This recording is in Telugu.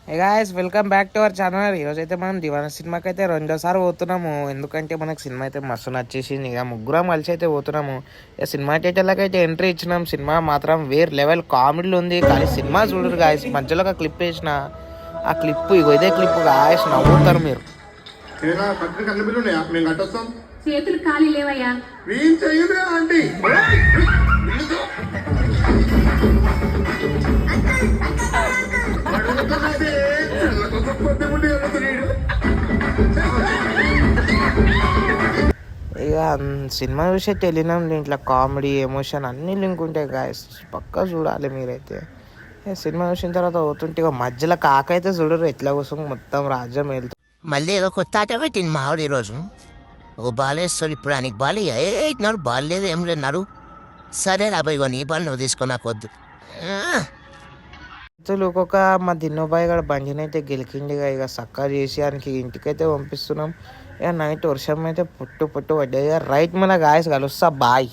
Hey guys, welcome back to our channel. ఈరోజు అయితే మనం దివానా సినిమాకి అయితే రెండోసారి పోతున్నాము. ఎందుకంటే మనకు సినిమా అయితే మస్తు నచ్చేసింది. ఇక ముగ్గురం కలిసి అయితే పోతున్నాము. ఇక సినిమా థియేటర్లకి ఎంట్రీ ఇచ్చినాం. సినిమా మాత్రం వేరే లెవెల్ కామెడీలు ఉంది. కానీ సినిమా చూడరు గాయస్. మధ్యలో ఒక క్లిప్ వేసిన, ఆ క్లిప్ ఇగో ఇదే క్లిప్ గాయస్, నవ్వుతారు మీరు. చేతులు ఖాళీ లేవయ్యా. ఇక సినిమా చూసే తెలియనాం. దీంట్లో కామెడీ, ఎమోషన్ అన్ని లింక్ ఉంటాయి గాయస్. పక్కా చూడాలి మీరైతే. సినిమా చూసిన తర్వాత పోతుంటే ఇక మధ్యలో కాకైతే చూడరు ఎట్లా కోసం మొత్తం రాజ్యం వెళ్తుంది. మళ్ళీ ఏదో కొత్త ఆట పెట్టింది మా ఆవిడ ఈరోజు. ఓ బాలేస్తారు ఇప్పుడు ఆయనకి బాలే ఏన్నారు బాగాలేదు ఏం లేన్నారు. సరే రాబోయ్ నీ బాల్ నువ్వు తీసుకుని నాకు వద్దు. ఒక్కొక్క మా దిన్నోబాయి గడ బండిని అయితే గెలికిండిగా ఇక సక్కా చేసి ఆయనకి ఇంటికైతే పంపిస్తున్నాం. ఇక నైట్ వర్షం అయితే పుట్టు పడ్డాయి. రైట్ మన గాయస్ కలుస్తా బాయ్.